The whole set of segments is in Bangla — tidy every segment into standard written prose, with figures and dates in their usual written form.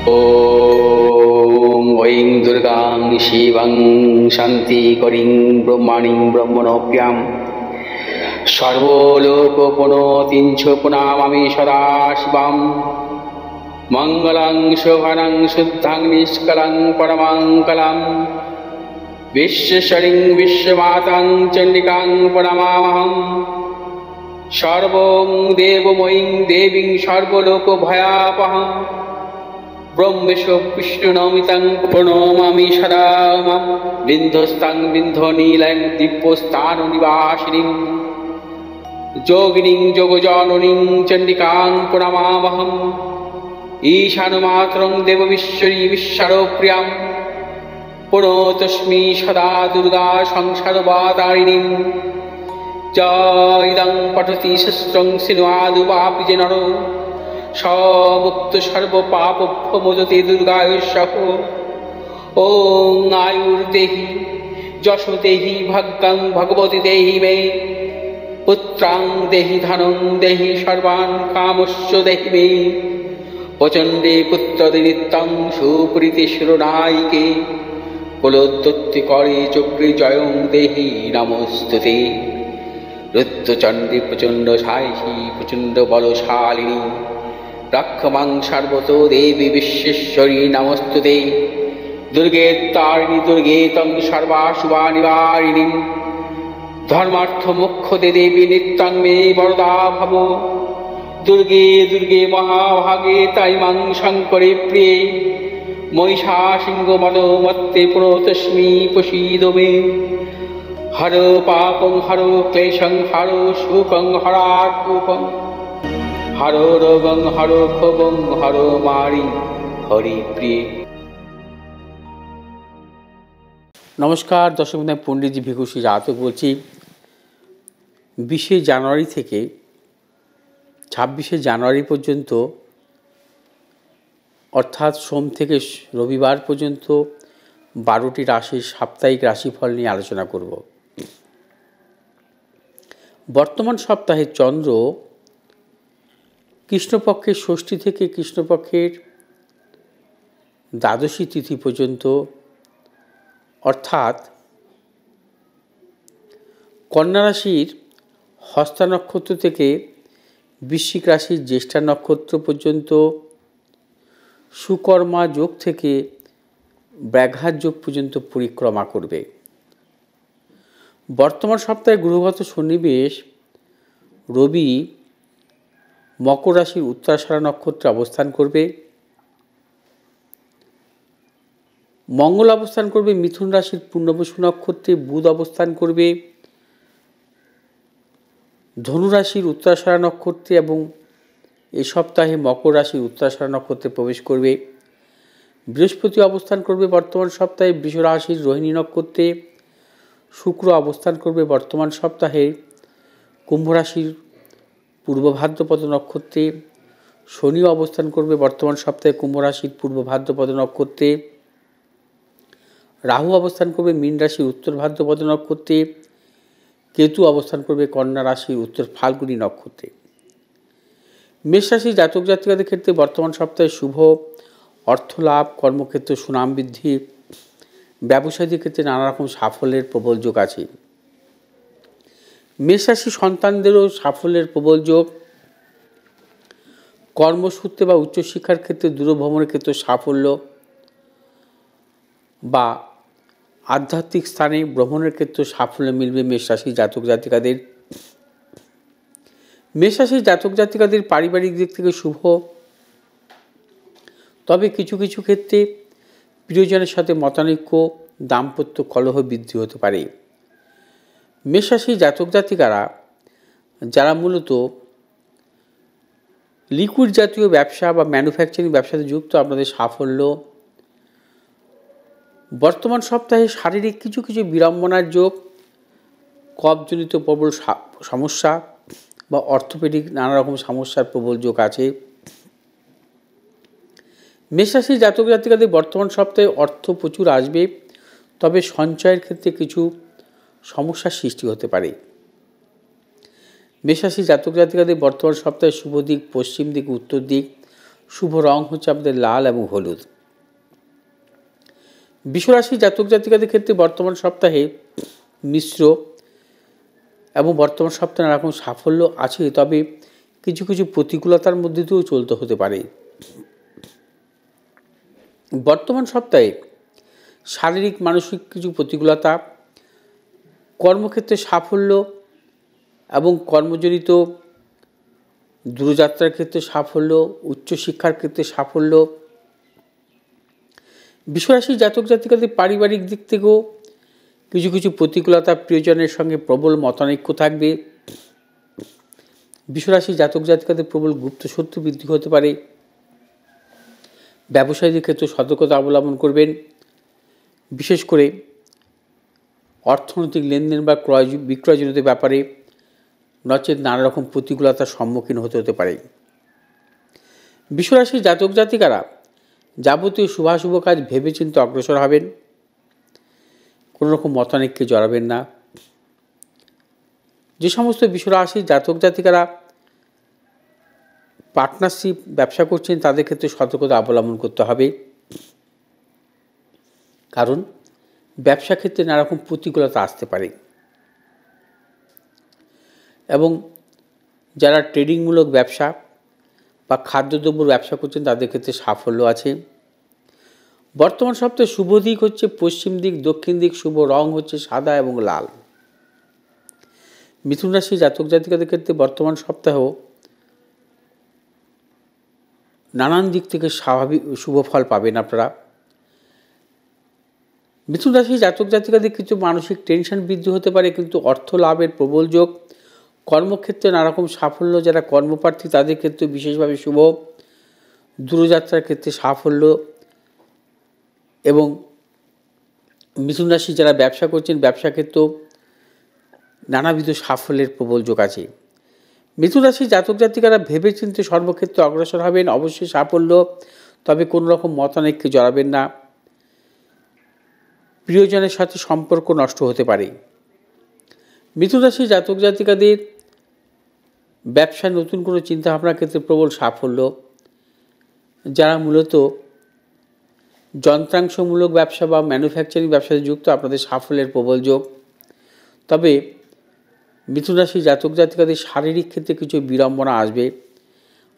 ॐ ऐं दुर्गां शिवं शान्तिकरीं ब्रह्मणीं ब्रह्मणोऽप्यां सर्वलोकपुनोतीं च पुनामामि सदा शिवां मङ्गलं शोभनं शुद्धं निष्कलं परमङ्गलं विश्वेश्वरीं विश्वमातां चण्डिकां प्रणमामहं सर्वं देवमयीं देवीं सर्वलोकभयापहं ब्रह्मेशो विष्णुनमितं प्रणमामि सदा बिन्धस्तां बिन्धनीलं दिव्यस्थाननिवासिनीं योगिनीं योगजननीं चण्डिकां प्रणमामहम् ईशानमात्रं देवविश्वरी विश्वप्रियां प्रणतोऽस्मि सदा दुर्गा संसारवातारिणीं इदं पठति शस्त्रं सिन्वादुवापि च नरो मुक्त सर्वपापभ्यो मोचते दुर्गायुष्यः ॐ आयुर्देहि यशो देहि भाग्यं भगवती देहि मे पुत्रां देहि धनं देहि सर्वान् कामस्य देहि मे प्रचण्डे पुत्रदे नित्यं सुप्रीति शिरोनायिके कुलोत्पत्ति करे चक्रे जयं देहि नमोस्तुते रुद्रचण्डी प्रचण्ड सायिषी प्रचण्ड बलशालिनी रक्षमां सर्वतो देवी विश्वेश्वरी नमोस्तुते दुर्गे तारिणी दुर्गे तं सर्वाशुभानिवारिणीं धर्मार्थ मोक्षदे देवी नित्यं मे वरदा भव दुर्गे दुर्गे महाभागे ताइमां शङ्करे प्रिये महिषासिंहमदोमत्ते प्रणतोऽस्मि प्रसीद मे हरो पापं हरो क्लेशं हरो शोकं हरात्मकं हरो रोगं हरो क्षोभं हरो मारि हरि प्रिय। নমস্কার দর্শক বন্ধু, পণ্ডিতজি ভিকুশী জাতক বলছি। 20 জানুয়ারি থেকে 26 জানুয়ারি পর্যন্ত, অর্থাৎ সোম থেকে রবিবার পর্যন্ত 12টি রাশির সাপ্তাহিক রাশিফল নিয়ে আলোচনা করব। বর্তমান সপ্তাহে চন্দ্র কৃষ্ণপক্ষের ষষ্ঠী থেকে কৃষ্ণপক্ষের দ্বাদশী তিথি পর্যন্ত, অর্থাৎ কন্যা রাশির হস্তা নক্ষত্র থেকে বৃশ্চিক রাশির জ্যেষ্ঠা নক্ষত্র পর্যন্ত, সুকর্মা যোগ থেকে ব্যাঘাত যোগ পর্যন্ত পরিক্রমা করবে। বর্তমান সপ্তাহে গ্রহগত সন্নিবেশ: রবি মকর রাশির উত্তরাষাঢ়া নক্ষত্রে অবস্থান করবে, মঙ্গল অবস্থান করবে মিথুন রাশির পূর্ণবসু নক্ষত্রে, বুধ অবস্থান করবে ধনু রাশির উত্তরাষাঢ়া নক্ষত্রে এবং এই সপ্তাহে মকর রাশির উত্তরাষাঢ়া নক্ষত্রে প্রবেশ করবে। বৃহস্পতি অবস্থান করবে বর্তমান সপ্তাহে বৃষ রাশির রোহিণী নক্ষত্রে, শুক্র অবস্থান করবে বর্তমান সপ্তাহে কুম্ভ রাশির পূর্ব ভাদ্রপদ নক্ষত্রে, শনি অবস্থান করবে বর্তমান সপ্তাহে কুম্ভ রাশির পূর্ব ভাদ্রপদ নক্ষত্রে, রাহু অবস্থান করবে মীন রাশির উত্তর ভাদ্রপদ নক্ষত্রে, কেতু অবস্থান করবে কন্যা রাশির উত্তর ফাল্গুনী নক্ষত্রে। মেষ রাশির জাতক জাতিকাদের ক্ষেত্রে বর্তমান সপ্তাহে শুভ অর্থলাভ, কর্মক্ষেত্রে সুনাম বৃদ্ধি, ব্যবসায়ীদের ক্ষেত্রে নানা রকম সাফল্যের প্রবল যোগ আছে। মেষ রাশির সন্তানদেরও সাফল্যের প্রবল যোগ, কর্মসূত্রে বা উচ্চশিক্ষার ক্ষেত্রে দূরভ্রমণের ক্ষেত্রে সাফল্য বা আধ্যাত্মিক স্থানে ভ্রমণের ক্ষেত্রে সাফল্য মিলবে মেষ রাশির জাতক জাতিকাদের। মেষ রাশির জাতক জাতিকাদের পারিবারিক দিক থেকে শুভ, তবে কিছু কিছু ক্ষেত্রে প্রিয়জনের সাথে মতানৈক্য, দাম্পত্য কলহ বৃদ্ধি হতে পারে। মেষ রাশির জাতক জাতিকারা যারা মূলত লিকুইড জাতীয় ব্যবসা বা ম্যানুফ্যাকচারিং ব্যবসাতে যুক্ত, আপনাদের সাফল্য। বর্তমান সপ্তাহে শারীরিক কিছু কিছু বিড়ম্বনার যোগ, কফজনিত প্রবল সমস্যা বা অর্থোপেডিক নানা রকম সমস্যার প্রবল যোগ আছে। মেষ রাশির জাতক জাতিকাদের বর্তমান সপ্তাহে অর্থ প্রচুর আসবে, তবে সঞ্চয়ের ক্ষেত্রে কিছু সমস্যার সৃষ্টি হতে পারে। মেষ রাশির জাতক জাতিকাদের বর্তমান সপ্তাহে শুভ দিক পশ্চিম দিক, উত্তর দিক, শুভ রং হচ্ছে আপনাদের লাল এবং হলুদ। বিশ্বরাশি জাতক জাতিকাদের ক্ষেত্রে বর্তমান সপ্তাহে মিশ্র এবং বর্তমান সপ্তাহে নানা রকম সাফল্য আছে, তবে কিছু কিছু প্রতিকূলতার মধ্যে দিয়েও চলতে হতে পারে। বর্তমান সপ্তাহে শারীরিক মানসিক কিছু প্রতিকূলতা, কর্মক্ষেত্রে সাফল্য এবং কর্মজনিত দূরযাত্রার ক্ষেত্রে সাফল্য, উচ্চশিক্ষার ক্ষেত্রে সাফল্য। বিশ্বরাশি জাতক জাতিকাদের পারিবারিক দিক থেকেও কিছু কিছু প্রতিকূলতা, প্রিয়জনের সঙ্গে প্রবল মতানৈক্য থাকবে। বিশ্বরাশি জাতক জাতিকাদের প্রবল গুপ্ত শত্রু বৃদ্ধি হতে পারে। ব্যবসায়ীদের ক্ষেত্রে সতর্কতা অবলম্বন করবেন। বিশেষ করে অর্থনৈতিক লেনদেন বা ক্রয় বিক্রয়জনিত ব্যাপারে নচেত নানা রকম প্রতিকূলতার সম্মুখীন হতে পারে। বিশ্বরাশির জাতক জাতিকারা যাবতীয় শুভাশুভ কাজ ভেবেচিন্তে অগ্রসর হবেন। কোনো রকম মতানৈক্যে জড়াবেন না। যে সমস্ত বিশ্বরাশির জাতক জাতিকারা পার্টনারশিপ ব্যবসা করছেন তাদের ক্ষেত্রে সতর্কতা অবলম্বন করতে হবে, কারণ ব্যবসা ক্ষেত্রে নানা রকম প্রতিকূলতা আসতে পারে। এবং যারা ট্রেডিংমূলক ব্যবসা বা খাদ্যদ্রব্যর ব্যবসা করছেন তাদের ক্ষেত্রে সাফল্য আছে। বর্তমান সপ্তাহে শুভ দিক হচ্ছে পশ্চিম দিক, দক্ষিণ দিক। শুভ রং হচ্ছে সাদা এবং লাল। মিথুন রাশি জাতক জাতিকাদের ক্ষেত্রে বর্তমান সপ্তাহেও নানান দিক থেকে স্বাভাবিক শুভ ফল পাবেন আপনারা। মিথুন রাশি জাতক জাতিকাদের কিছু মানসিক টেনশন বৃদ্ধি হতে পারে, কিন্তু অর্থ লাভের প্রবল যোগ। কর্মক্ষেত্রে নানা রকম সাফল্য, যারা কর্মপ্রার্থী তাদের ক্ষেত্রে বিশেষভাবে শুভ। দূরযাত্রার ক্ষেত্রে সাফল্য এবং মিথুন রাশি যারা ব্যবসা করছেন ব্যবসা ক্ষেত্রেও নানাবিধ সাফল্যের প্রবল যোগ আছে। মিথুন রাশি জাতক জাতিকারা ভেবেচিন্তে সর্বক্ষেত্রে অগ্রসর হবেন, অবশ্যই সাফল্য, তবে কোনো রকম মতানৈক্যে জড়াবেন না। প্রিয়জনের সাথে সম্পর্ক নষ্ট হতে পারে। মিথুন রাশি জাতক জাতিকাদের ব্যবসায় নতুন কোনো চিন্তাভাবনার ক্ষেত্রে প্রবল সাফল্য। যারা মূলত যন্ত্রাংশমূলক ব্যবসা বা ম্যানুফ্যাকচারিং ব্যবসায় যুক্ত, আপনাদের সাফল্যের প্রবল যোগ। তবে মিথুন রাশি জাতক জাতিকাদের শারীরিক ক্ষেত্রে কিছু বিড়ম্বনা আসবে।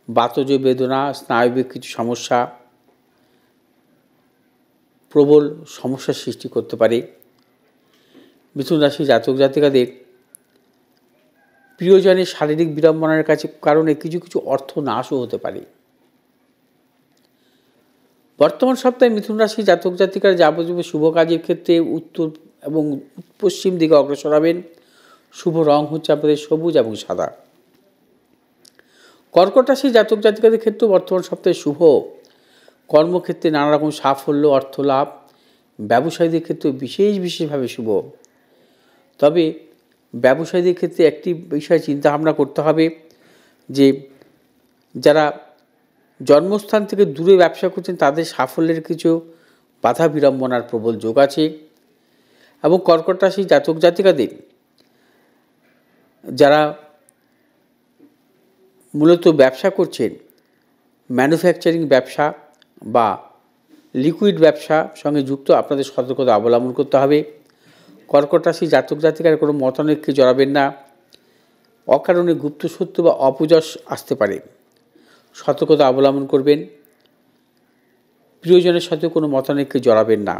বাতজ বেদনা, স্নায়বিক কিছু সমস্যা প্রবল সমস্যার সৃষ্টি করতে পারে। মিথুন রাশি জাতক জাতিকাদের প্রিয়জনের শারীরিক বিড়ম্বনার কারণে কিছু কিছু অর্থ নাশও হতে পারে। বর্তমান সপ্তাহে মিথুন রাশি জাতক জাতিকারা যাবতীয় শুভ কাজের ক্ষেত্রে উত্তর এবং পশ্চিম দিকে অগ্রসর হবেন। শুভ রং হচ্ছে আপনাদের সবুজ এবং সাদা। কর্কট রাশি জাতক জাতিকাদের ক্ষেত্রে বর্তমান সপ্তাহে শুভ। কর্মক্ষেত্রে নানা রকম সাফল্য, অর্থ লাভ। ব্যবসায়ীদের ক্ষেত্রে বিশেষভাবে শুভ। তবে ব্যবসায়ীদের ক্ষেত্রে একটি বিষয় চিন্তা ভাবনা করতে হবে যে যারা জন্মস্থান থেকে দূরে ব্যবসা করছেন তাদের সাফল্যের কিছু বাধা বিড়ম্বনার প্রবল যোগ আছে। এবং কর্কট রাশি জাতক জাতিকাদের যারা মূলত ব্যবসা করছেন ম্যানুফ্যাকচারিং ব্যবসা বা লিকুইড ব্যবসা সঙ্গে যুক্ত, আপনাদের সতর্কতা অবলম্বন করতে হবে। কর্কট রাশি জাতক জাতিকার কোনো মতানৈক্যে জড়াবেন না। অকারণে গুপ্তশত্রু বা অপযশ আসতে পারে, সতর্কতা অবলম্বন করবেন। প্রিয়জনের সাথে কোনো মতানৈক্যে জড়াবেন না।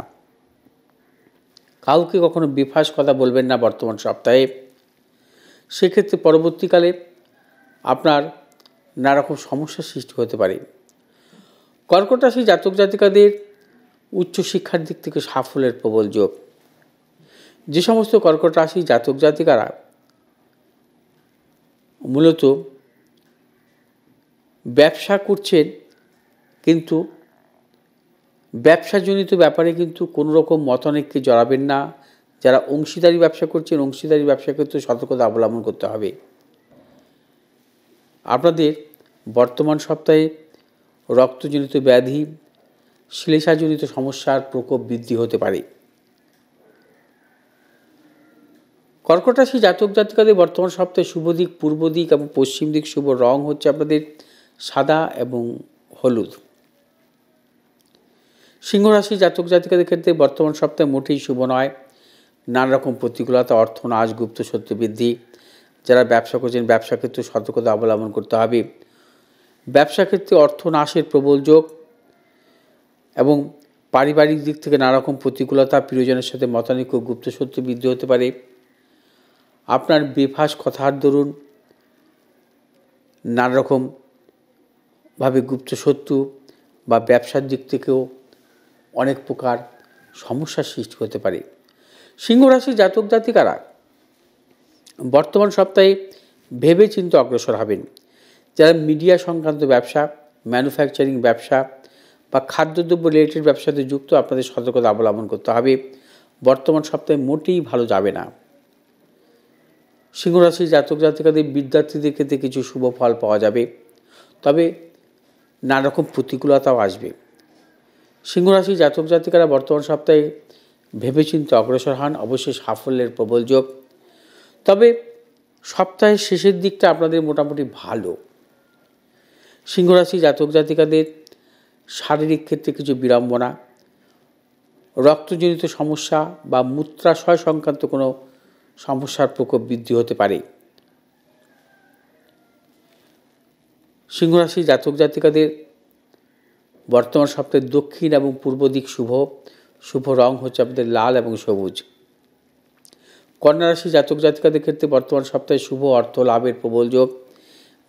কাউকে কখনো বেফাঁস কথা বলবেন না বর্তমান সপ্তাহে। সেক্ষেত্রে পরবর্তীকালে আপনার নানা রকম সমস্যার সৃষ্টি হতে পারে। কর্কট রাশি জাতক জাতিকাদের উচ্চশিক্ষার দিক থেকে সাফল্যের প্রবল যোগ। যে সমস্ত কর্কট রাশি জাতক জাতিকারা মূলত ব্যবসা করছেন কিন্তু ব্যবসাজনিত ব্যাপারে কিন্তু কোনো রকম মতানৈক্যে জড়াবেন না। যারা অংশীদারি ব্যবসা করছেন অংশীদারি ব্যবসা ক্ষেত্রে সতর্কতা অবলম্বন করতে হবে। আপনাদের বর্তমান সপ্তাহে রক্তজনিত ব্যাধি, শ্লেষাজনিত সমস্যার প্রকোপ বৃদ্ধি হতে পারে। কর্কট রাশি জাতক জাতিকাদের বর্তমান সপ্তাহে শুভ দিক পূর্ব দিক এবং পশ্চিম দিক। শুভ রং হচ্ছে আপনাদের সাদা এবং হলুদ। সিংহ রাশি জাতক জাতিকাদের ক্ষেত্রে বর্তমান সপ্তাহে মোটেই শুভ নয়। নানা রকম প্রতিকূলতা, অর্থনাশ, গুপ্ত শত্রু বৃদ্ধি। যারা ব্যবসা করছেন ব্যবসা ক্ষেত্রে সতর্কতা অবলম্বন করতে হবে। ব্যবসা ক্ষেত্রে অর্থনাশের প্রবল যোগ এবং পারিবারিক দিক থেকে নানা রকম প্রতিকূলতা, প্রিয়জনের সাথে মতানৈক্য, গুপ্ত শত্রু বৃদ্ধি হতে পারে। আপনার বেফাঁস কথার দরুন নানা রকমভাবে গুপ্ত শত্রু বা ব্যবসার দিক থেকেও অনেক প্রকার সমস্যার সৃষ্টি হতে পারে। সিংহ রাশি জাতক জাতিকারা বর্তমান সপ্তাহে ভেবে চিন্তে অগ্রসর হবেন। যারা মিডিয়া সংক্রান্ত ব্যবসা, ম্যানুফ্যাকচারিং ব্যবসা বা খাদ্যদ্রব্য রিলেটেড ব্যবসাতে যুক্ত, আপনাদের সতর্কতা অবলম্বন করতে হবে। বর্তমান সপ্তাহে মোটেই ভালো যাবে না। সিংহ রাশি জাতক জাতিকাদের বিদ্যার্থীদের ক্ষেত্রে কিছু শুভ ফল পাওয়া যাবে, তবে নানা রকম প্রতিকূলতাও আসবে। সিংহ রাশি জাতক জাতিকারা বর্তমান সপ্তাহে ভেবেচিন্তে অগ্রসর হন, অবশ্যই সাফল্যের প্রবল যোগ। তবে সপ্তাহের শেষের দিকটা আপনাদের মোটামুটি ভালো। সিংহ রাশি জাতক জাতিকাদের শারীরিক ক্ষেত্রে কিছু বিড়ম্বনা, রক্তজনিত সমস্যা বা মূত্রাশয় সংক্রান্ত কোনো সমস্যার প্রকোপ বৃদ্ধি হতে পারে। সিংহ রাশি জাতক জাতিকাদের বর্তমান সপ্তাহে দক্ষিণ এবং পূর্ব দিক শুভ। শুভ রং হচ্ছে আপনাদের লাল এবং সবুজ। কন্যা রাশি জাতক জাতিকাদের ক্ষেত্রে বর্তমান সপ্তাহে শুভ অর্থ লাভের প্রবল যোগ।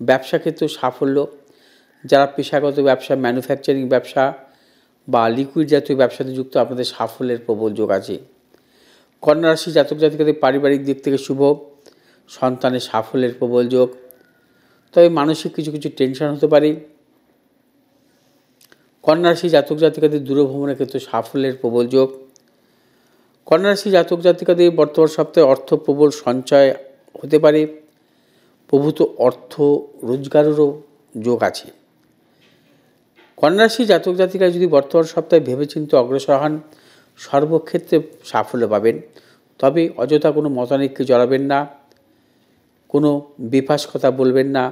ব্যবসা ক্ষেত্রে সাফল্য। যারা পেশাগত ব্যবসা, ম্যানুফ্যাকচারিং ব্যবসা বা লিকুইড জাতীয় ব্যবসাতে যুক্ত, আপনাদের সাফল্যের প্রবল যোগ আছে। কন্যা রাশি জাতক জাতিকাদের পারিবারিক দিক থেকে শুভ, সন্তানের সাফল্যের প্রবল যোগ। তবে মানসিক কিছু কিছু টেনশন হতে পারে। কন্যা রাশি জাতক জাতিকাদের দূরভ্রমণের ক্ষেত্রে সাফল্যের প্রবল যোগ। কন্যা রাশি জাতক জাতিকাদের বর্তমান সপ্তাহে অর্থ প্রবল সঞ্চয় হতে পারে। প্রভূত অর্থ রোজগারেরও যোগ আছে। কন্যা রাশি জাতক জাতিকারা যদি বর্তমান সপ্তাহে ভেবেচিন্তে অগ্রসর হন, সর্বক্ষেত্রে সাফল্য পাবেন। তবে অযথা কোনো মতানৈক্যে জড়াবেন না, কোনো বেফাঁস কথা বলবেন না,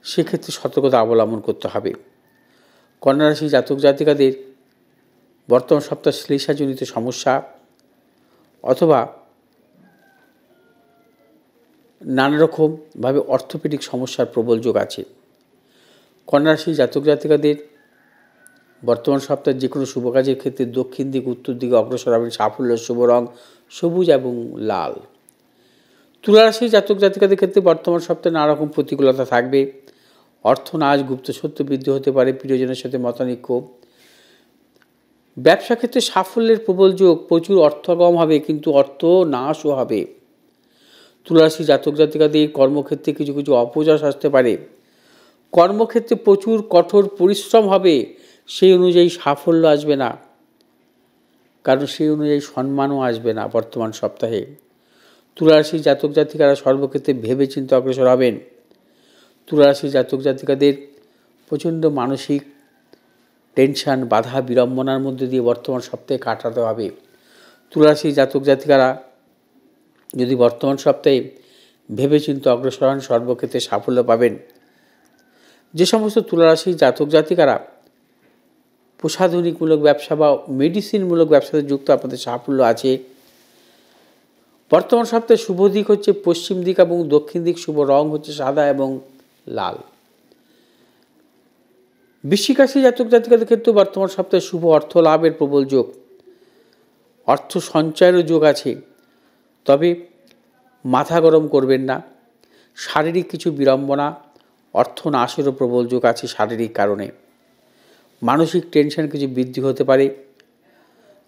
সেক্ষেত্রে সতর্কতা অবলম্বন করতে হবে। কন্যা রাশি জাতক জাতিকাদের বর্তমান সপ্তাহে শ্লেষাজনিত সমস্যা অথবা নানা রকমভাবে অর্থোপেডিক সমস্যার প্রবল যোগ আছে। কন্যা রাশি জাতক জাতিকাদের বর্তমান সপ্তাহে যে কোনো শুভ কাজের ক্ষেত্রে দক্ষিণ দিক উত্তর দিকে অগ্রসর হবেন। সাফল্য শুভ রং সবুজ এবং লাল। তুলা রাশি জাতক জাতিকাদের ক্ষেত্রে বর্তমান সপ্তাহে নানা রকম প্রতিকূলতা থাকবে। অর্থনাশ, গুপ্ত শত্রু বৃদ্ধি হতে পারে, প্রিয়জনের সাথে মতানৈক্য। ব্যবসা ক্ষেত্রে সাফল্যের প্রবল যোগ, প্রচুর অর্থগম হবে কিন্তু অর্থ নাশও হবে। তুলা রাশি জাতক জাতিকাদের কর্মক্ষেত্রে কিছু কিছু অপযশ আসতে পারে। কর্মক্ষেত্রে প্রচুর কঠোর পরিশ্রম হবে, সেই অনুযায়ী সাফল্য আসবে না, কারণ সেই অনুযায়ী সম্মানও আসবে না বর্তমান সপ্তাহে। তুলা রাশি জাতক জাতিকারা সর্বক্ষেত্রে ভেবেচিন্তে অগ্রসর হবেন। তুলা রাশি জাতক জাতিকাদের প্রচণ্ড মানসিক টেনশন, বাধা বিড়ম্বনার মধ্যে দিয়ে বর্তমান সপ্তাহে কাটাতে হবে। তুলা রাশি জাতক জাতিকারা যদি বর্তমান সপ্তাহে ভেবেচিন্তে অগ্রসর হন, সর্বক্ষেত্রে সাফল্য পাবেন। যে সমস্ত তুলা রাশি জাতক জাতিকারা প্রসাধনিকমূলক ব্যবসা বা মেডিসিনমূলক ব্যবসাতে যুক্ত, আপনাদের সাফল্য আছে। বর্তমান সপ্তাহে শুভ দিক হচ্ছে পশ্চিম দিক এবং দক্ষিণ দিক। শুভ রং হচ্ছে সাদা এবং লাল। বৃশ্চিক রাশি জাতক জাতিকাদের ক্ষেত্রে বর্তমান সপ্তাহে শুভ অর্থ লাভের প্রবল যোগ। অর্থ সঞ্চয়েরও যোগ আছে, তবে মাথা গরম করবেন না। শারীরিক কিছু বিড়ম্বনা, অর্থনাশেরও প্রবল যোগ আছে শারীরিক কারণে। মানসিক টেনশন কিছু বৃদ্ধি হতে পারে।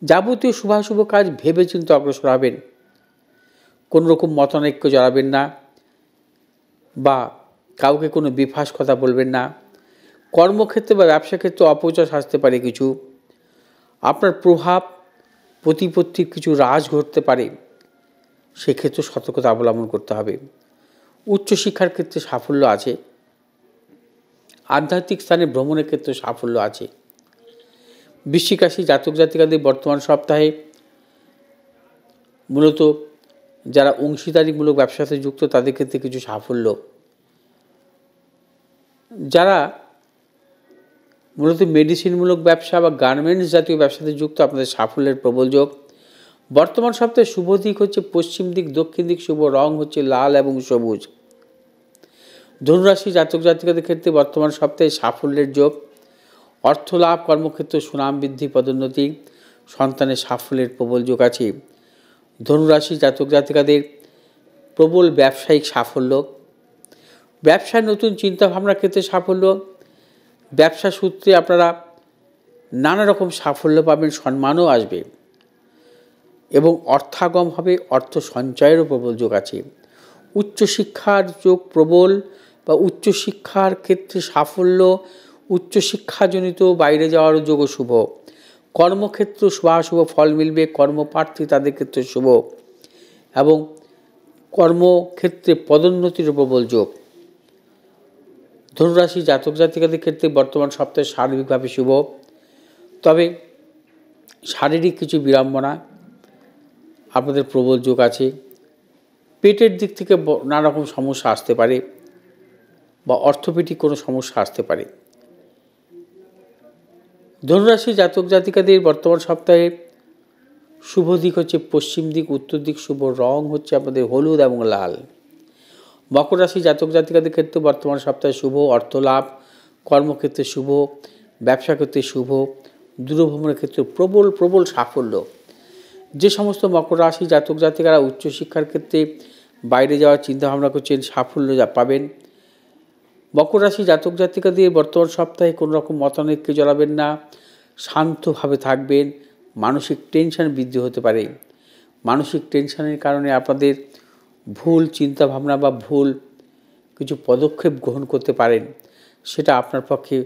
যাবতীয় শুভাশুভ কাজ ভেবেচিন্তে অগ্রসর হবেন। কোনো রকম মতানৈক্য জড়াবেন না বা কাউকে কোনো বেফাঁস কথা বলবেন না। কর্মক্ষেত্রে বা ব্যবসা ক্ষেত্রে অপযশ আসতে পারে কিছু। আপনার প্রভাব প্রতিপত্তির কিছু হ্রাস ঘটতে পারে, সেক্ষেত্রে সতর্কতা অবলম্বন করতে হবে। উচ্চশিক্ষার ক্ষেত্রে সাফল্য আছে। আধ্যাত্মিক স্থানে ভ্রমণের ক্ষেত্রে সাফল্য আছে। বৃশ্চিক রাশি জাতক জাতিকাদের বর্তমান সপ্তাহে মূলত যারা অংশীদারিমূলক ব্যবসার সাথে যুক্ত, তাদের ক্ষেত্রে কিছু সাফল্য। যারা মূলত মেডিসিনমূলক ব্যবসা বা গার্মেন্টস জাতীয় ব্যবসাতে যুক্ত আপনাদের সাফল্যের প্রবল যোগ। বর্তমান সপ্তাহে শুভ দিক হচ্ছে পশ্চিম দিক, দক্ষিণ দিক, শুভ রং হচ্ছে লাল এবং সবুজ। ধনুরাশি জাতক জাতিকাদের ক্ষেত্রে বর্তমান সপ্তাহে সাফল্যের যোগ, অর্থ লাভ, কর্মক্ষেত্রে সুনাম বৃদ্ধি, পদোন্নতি, সন্তানের সাফল্যের প্রবল যোগ আছে। ধনুরাশি জাতক জাতিকাদের প্রবল ব্যবসায়িক সাফল্য, ব্যবসায় নতুন চিন্তাভাবনার ক্ষেত্রে সাফল্য, ব্যবসা সূত্রে আপনারা নানা রকম সাফল্য পাবেন, সম্মানও আসবে এবং অর্থাগম হবে, অর্থ সঞ্চয়েরও প্রবল যোগ আছে। উচ্চশিক্ষার যোগ প্রবল বা উচ্চশিক্ষার ক্ষেত্রে সাফল্য, উচ্চশিক্ষাজনিত বাইরে যাওয়ার যোগও শুভ। কর্মক্ষেত্র শুভাশুভ ফল মিলবে, কর্মপ্রার্থী তাদের ক্ষেত্রে শুভ এবং কর্মক্ষেত্রে পদোন্নতির প্রবল যোগ। ধনুরাশি জাতক জাতিকাদের ক্ষেত্রে বর্তমান সপ্তাহে সার্বিকভাবে শুভ, তবে শারীরিক কিছু বিড়ম্বনা আপনাদের প্রবল যোগ আছে। পেটের দিক থেকে নানা রকম সমস্যা আসতে পারে বা অর্থোপেডিক কোনো সমস্যা আসতে পারে। ধনুরাশি জাতক জাতিকাদের বর্তমান সপ্তাহে শুভ দিক হচ্ছে পশ্চিম দিক, উত্তর দিক, শুভ রং হচ্ছে আপনাদের হলুদ এবং লাল। মকর রাশি জাতক জাতিকাদের ক্ষেত্রে বর্তমান সপ্তাহে শুভ, অর্থ লাভ, কর্মক্ষেত্রে শুভ, ব্যবসা ক্ষেত্রে শুভ, দূরভ্রমণের ক্ষেত্রে প্রবল প্রবল সাফল্য। যে সমস্ত মকর রাশি জাতক জাতিকারা উচ্চশিক্ষার ক্ষেত্রে বাইরে যাওয়ার চিন্তাভাবনা করছেন, সাফল্য পাবেন। মকর রাশি জাতক জাতিকাদের বর্তমান সপ্তাহে কোনো রকম মতানৈক্যে জড়াবেন না, শান্তভাবে থাকবেন। মানসিক টেনশন বৃদ্ধি হতে পারে, মানসিক টেনশনের কারণে আপনাদের ভুল চিন্তাভাবনা বা ভুল কিছু পদক্ষেপ গ্রহণ করতে পারেন, সেটা আপনার পক্ষে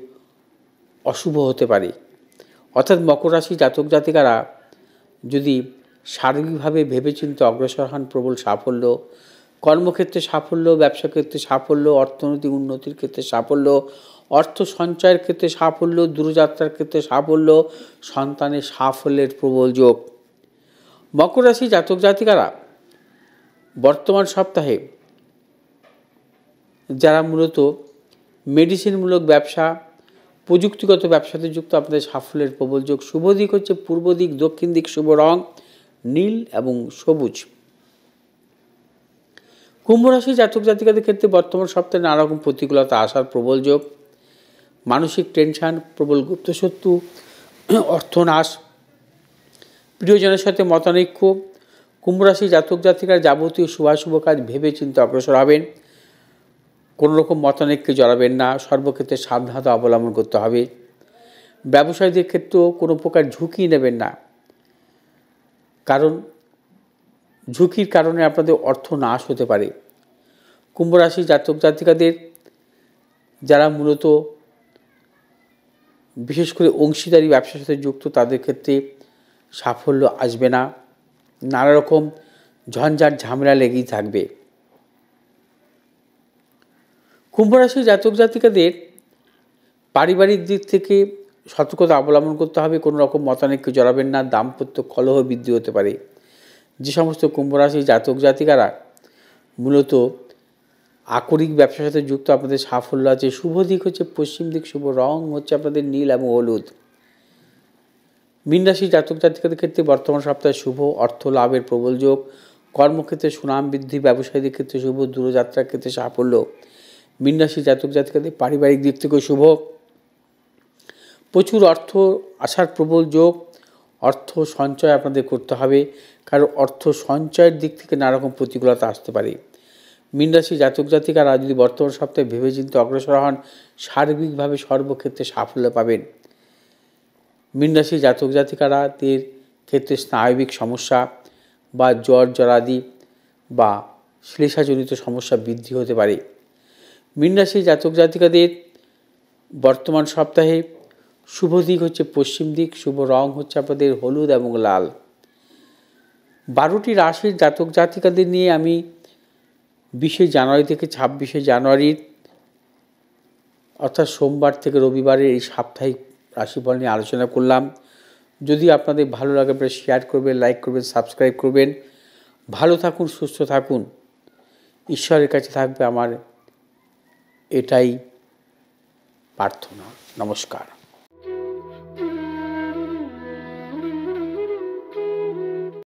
অশুভ হতে পারে। অর্থাৎ মকর রাশি জাতক জাতিকারা যদি সার্বিকভাবে ভেবেচিন্তে অগ্রসর হন, প্রবল সাফল্য, কর্মক্ষেত্রে সাফল্য, ব্যবসা ক্ষেত্রে সাফল্য, অর্থনৈতিক উন্নতির ক্ষেত্রে সাফল্য, অর্থ সঞ্চয়ের ক্ষেত্রে সাফল্য, দূরযাত্রার ক্ষেত্রে সাফল্য, সন্তানের সাফল্যের প্রবল যোগ। মকর রাশি জাতক জাতিকারা বর্তমান সপ্তাহে যারা মূলত মেডিসিনমূলক ব্যবসা, প্রযুক্তিগত ব্যবসাতে যুক্ত আপনাদের সাফল্যের প্রবল যোগ। শুভ দিক হচ্ছে পূর্ব দিক, দক্ষিণ দিক, শুভ রং নীল এবং সবুজ। কুম্ভ রাশি জাতক জাতিকাদের ক্ষেত্রে বর্তমান সপ্তাহে নানা রকম প্রতিকূলতা আসার প্রবল যোগ, মানসিক টেনশন, প্রবল গুপ্তশত্রু, অর্থনাশ, প্রিয়জনের সাথে মতানৈক্য। কুম্ভ রাশি জাতক জাতিকার যাবতীয় শুভাশুভ কাজ ভেবে চিন্তে অগ্রসর হবেন, কোনো রকম মতানৈক্যে জড়াবেন না, সর্বক্ষেত্রে সাবধানতা অবলম্বন করতে হবে। ব্যবসায়ীদের ক্ষেত্রেও কোনো প্রকার ঝুঁকি নেবেন না, কারণ ঝুঁকির কারণে আপনাদের অর্থ নাশ হতে পারে। কুম্ভ রাশি জাতক জাতিকাদের যারা মূলত বিশেষ করে অংশীদারি ব্যবসার সাথে যুক্ত, তাদের ক্ষেত্রে সাফল্য আসবে না, নানা রকম ঝঞ্ঝাট ঝামেলা লেগেই থাকবে। কুম্ভ রাশি জাতক জাতিকাদের পারিবারিক দিক থেকে সতর্কতা অবলম্বন করতে হবে, কোনো রকম মতানৈক্যে জড়াবেন না, দাম্পত্য কলহ বৃদ্ধি হতে পারে। যে সমস্ত কুম্ভ রাশি জাতক জাতিকারা মূলত আকরিক ব্যবসার সাথে যুক্ত, আপনাদের সাফল্য আছে। শুভ দিক হচ্ছে পশ্চিম দিক, শুভ রং হচ্ছে আপনাদের নীল এবং হলুদ। মীন রাশি জাতক জাতিকাদের ক্ষেত্রে বর্তমান সপ্তাহে শুভ, অর্থ লাভের প্রবল যোগ, কর্মক্ষেত্রে সুনাম বৃদ্ধি, ব্যবসায়ীদের ক্ষেত্রে শুভ, দূরযাত্রার ক্ষেত্রে সাফল্য। মীন রাশি জাতক জাতিকাদের পারিবারিক দিক থেকেও শুভ, প্রচুর অর্থ আসার প্রবল যোগ। অর্থ সঞ্চয় আপনাদের করতে হবে, কারণ অর্থ সঞ্চয়ের দিক থেকে নানা রকম প্রতিকূলতা আসতে পারে। মীন রাশি জাতক জাতিকারা যদি বর্তমান সপ্তাহে ভেবেচিন্তে অগ্রসর হন, সার্বিকভাবে সর্বক্ষেত্রে সাফল্য পাবেন। মীন রাশি জাতক জাতিকারাদের ক্ষেত্রে স্নায়বিক সমস্যা বা জ্বর জরাদি বা শ্লেষাজনিত সমস্যা বৃদ্ধি হতে পারে। মীন রাশি জাতক জাতিকাদের বর্তমান সপ্তাহে শুভ দিক হচ্ছে পশ্চিম দিক, শুভ রং হচ্ছে আপনাদের হলুদ এবং লাল। 12টি রাশির জাতক জাতিকাদের নিয়ে আমি 20শে জানুয়ারি থেকে 26শে জানুয়ারির অর্থাৎ সোমবার থেকে রবিবারের এই সাপ্তাহিক রাশিফল নিয়ে আলোচনা করলাম। যদি আপনাদের ভালো লাগে আপনারা শেয়ার করবেন, লাইক করবেন, সাবস্ক্রাইব করবেন। ভালো থাকুন, সুস্থ থাকুন, ঈশ্বরের কাছে থাকবে আমার এটাই প্রার্থনা। নমস্কার।